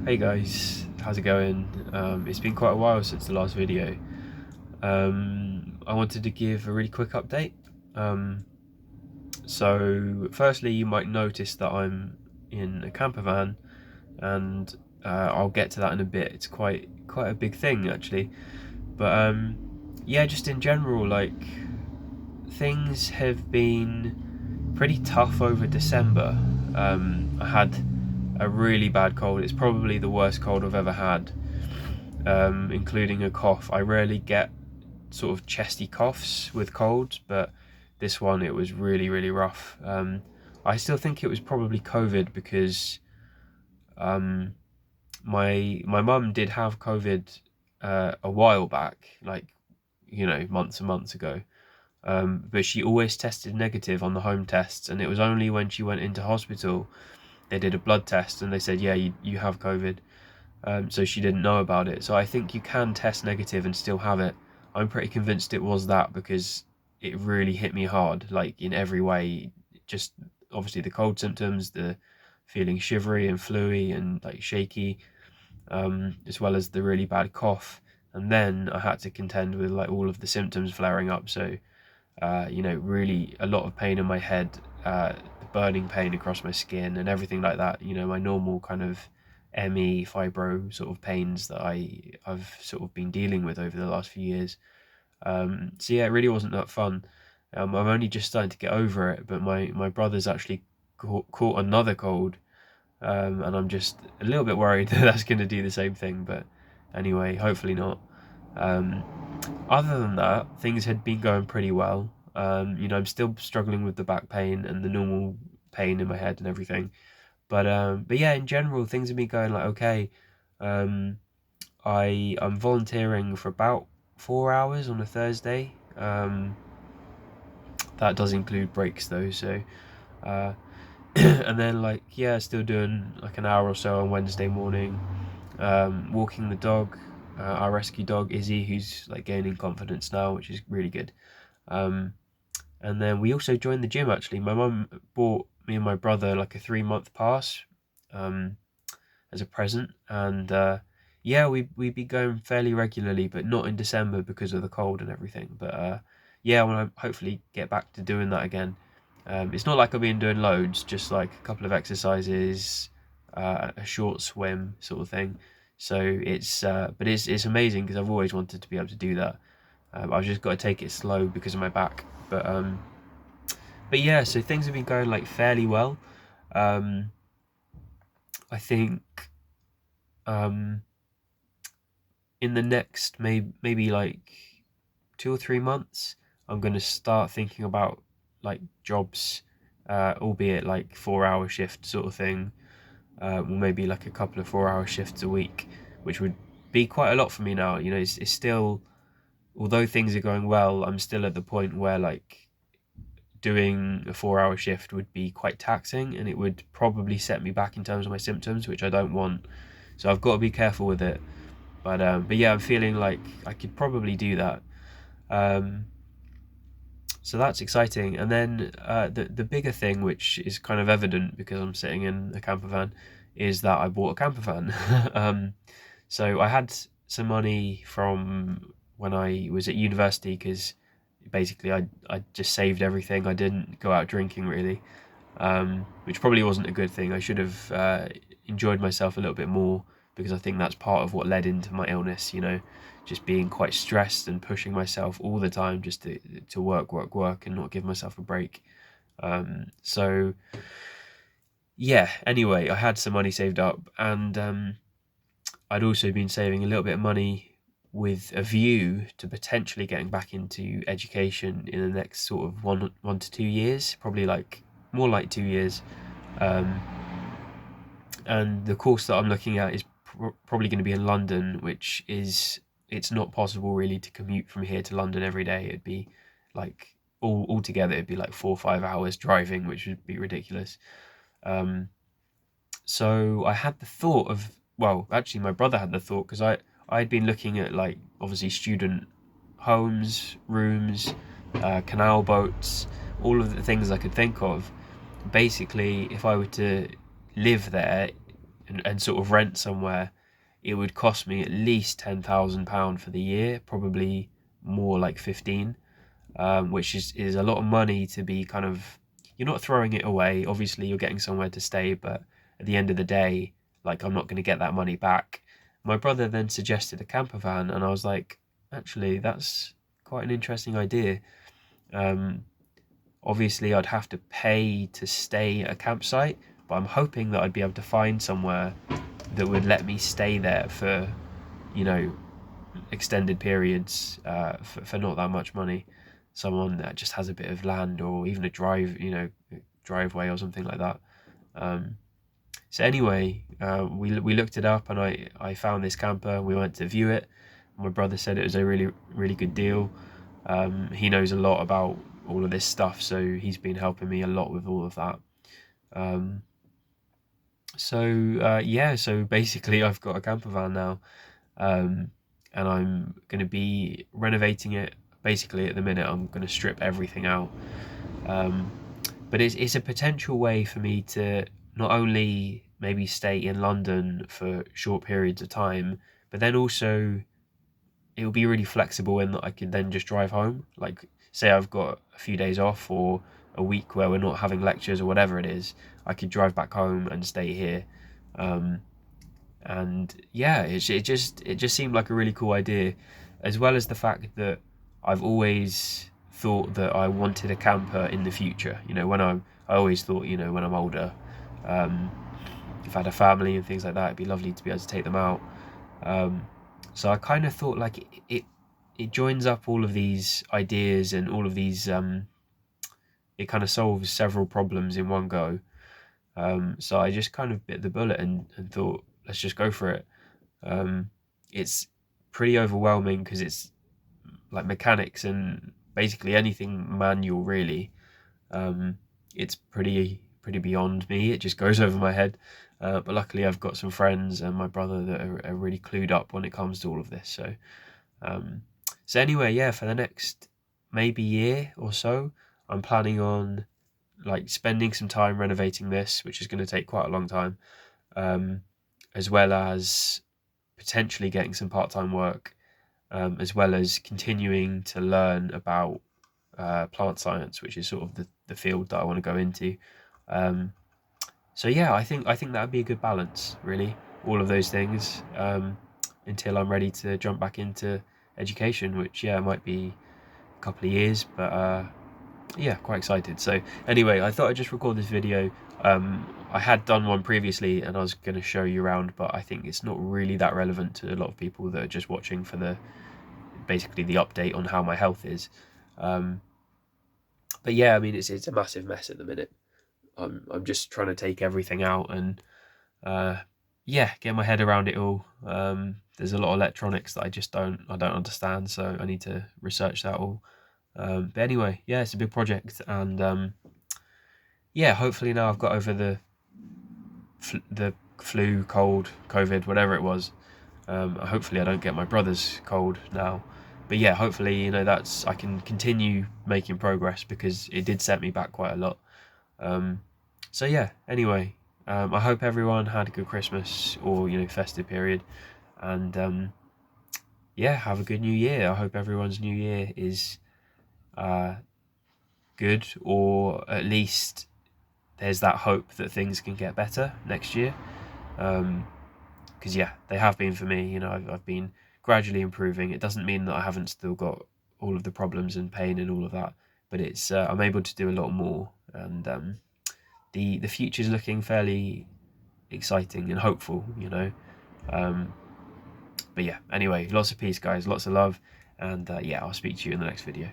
Hey guys, how's it going? It's been quite a while since the last video. I wanted to give a really quick update. So firstly, you might notice that I'm in a camper van, and I'll get to that in a bit. It's quite a big thing actually. But yeah, just in general, like things have been pretty tough over December. I had a really bad cold. It's probably the worst cold I've ever had. Including a cough. I rarely get sort of chesty coughs with colds, but this one it was really rough. I still think it was probably COVID because um, my mum did have COVID a while back, like months and months ago. But she always tested negative on the home tests, and it was only when she went into hospital they did a blood test and they said, yeah, you have COVID. So she didn't know about it. So I think you can test negative and still have it. I'm pretty convinced it was that because it really hit me hard, like in every way. Just obviously the cold symptoms, the feeling shivery and fluey and like shaky, as well as the really bad cough. And then I had to contend with like all of the symptoms flaring up. So really a lot of pain in my head, the burning pain across my skin and everything like that. My normal kind of ME fibro sort of pains that I've sort of been dealing with over the last few years. So yeah, it really wasn't that fun. I'm only just starting to get over it, but my brother's actually caught another cold, and I'm just a little bit worried that that's going to do the same thing. But anyway, hopefully not. Um, Other than that, things had been going pretty well. I'm still struggling with the back pain and the normal pain in my head and everything. But yeah, in general, things have been going like okay. Um, I'm volunteering for about 4 hours on a Thursday. That does include breaks though, so uh, and then like yeah, still doing like an hour or so on Wednesday morning. Walking the dog, our rescue dog Izzy, who's like gaining confidence now, which is really good. Um, and then we also joined the gym actually. My mum bought me and my brother like a 3 month pass um, as a present, and yeah, we'd be going fairly regularly, but not in December because of the cold and everything. But yeah, I want to hopefully get back to doing that again. It's not like I've been doing loads, just like a couple of exercises, a short swim sort of thing. So but it's amazing because I've always wanted to be able to do that. I've just got to take it slow because of my back. But yeah, so things have been going like fairly well. Um, I think um, in the next maybe like 2 or 3 months, I'm gonna start thinking about like jobs, albeit like 4 hour shift sort of thing, or maybe like a couple of 4 hour shifts a week, which would be quite a lot for me now. It's still, although things are going well, I'm still at the point where like doing a 4 hour shift would be quite taxing and it would probably set me back in terms of my symptoms, which I don't want. So I've got to be careful with it. But yeah, I'm feeling like I could probably do that. Um, so that's exciting. And then the bigger thing, which is kind of evident because I'm sitting in a camper van, is that I bought a camper van. So I had some money from when I was at university because basically I just saved everything. I didn't go out drinking really, which probably wasn't a good thing. I should have enjoyed myself a little bit more because I think that's part of what led into my illness. Just being quite stressed and pushing myself all the time just to work and not give myself a break. So yeah. Anyway, I had some money saved up, and I'd also been saving a little bit of money with a view to potentially getting back into education in the next sort of 1 to 2 years, probably like more like 2 years. Um, and the course that I'm looking at is probably going to be in London, which is it's not possible really to commute from here to London every day. It'd be like altogether it'd be like 4 or 5 hours driving, which would be ridiculous. Um, so I had the thought of, well, actually my brother had the thought because I'd been looking at like obviously student homes, rooms, canal boats, all of the things I could think of. Basically, if I were to live there, and sort of rent somewhere, it would cost me at least £10,000 for the year, probably more like 15, which is a lot of money to be kind of, you're not throwing it away. Obviously, you're getting somewhere to stay, but at the end of the day, like, I'm not going to get that money back. My brother then suggested a camper van, and I was like, actually, that's quite an interesting idea. Um, Obviously, I'd have to pay to stay at a campsite, but I'm hoping that I'd be able to find somewhere that would let me stay there for, you know, extended periods, for not that much money. Someone that just has a bit of land, or even a driveway or something like that. Um, so anyway, we looked it up, and I found this camper. We went to view it. My brother said it was a really really good deal. He knows a lot about all of this stuff, so he's been helping me a lot with all of that. Um, so basically, I've got a camper van now, um, and I'm going to be renovating it. Basically, at the minute, I'm going to strip everything out. Um, but it's a potential way for me to not only maybe stay in London for short periods of time, but then also it will be really flexible in that I could then just drive home. Like, say I've got a few days off, or a week where we're not having lectures or whatever it is, I could drive back home and stay here. Um, and yeah, it just seemed like a really cool idea, as well as the fact that I've always thought that I wanted a camper in the future. I always thought, when I'm older, um, if I had a family and things like that, it'd be lovely to be able to take them out. Um, so I kind of thought, like, it joins up all of these ideas and all of these. It kind of solves several problems in one go. So I just kind of bit the bullet and thought, let's just go for it. It's pretty overwhelming because it's like mechanics and basically anything manual, really. It's pretty beyond me. It just goes over my head. But luckily, I've got some friends and my brother that are really clued up when it comes to all of this. Um, so anyway, yeah, for the next maybe year or so, I'm planning on like spending some time renovating this, which is going to take quite a long time, um, as well as potentially getting some part-time work, as well as continuing to learn about plant science, which is sort of the field that I want to go into. Um, so yeah, I think that'd be a good balance, really, all of those things, until I'm ready to jump back into education, which, yeah, might be a couple of years, but yeah, quite excited. So anyway, I thought I'd just record this video. I had done one previously and I was going to show you around, but I think it's not really that relevant to a lot of people that are just watching for basically the update on how my health is. Um, but yeah, I mean, it's a massive mess at the minute. I'm just trying to take everything out and uh, yeah, get my head around it all. There's a lot of electronics that I don't understand, so I need to research that all. But anyway, yeah, it's a big project, and yeah, hopefully now I've got over the flu, cold, COVID, whatever it was. Hopefully I don't get my brother's cold now. But yeah, hopefully, I can continue making progress, because it did set me back quite a lot. Um, so yeah, anyway, I hope everyone had a good Christmas, or festive period, and yeah, have a good New Year. I hope everyone's New Year is uh, good, or at least there's that hope that things can get better next year. Because yeah, they have been for me. I've been gradually improving. It doesn't mean that I haven't still got all of the problems and pain and all of that, but it's I'm able to do a lot more, and the future's looking fairly exciting and hopeful. Um, but yeah, anyway, lots of peace, guys, lots of love, and yeah, I'll speak to you in the next video.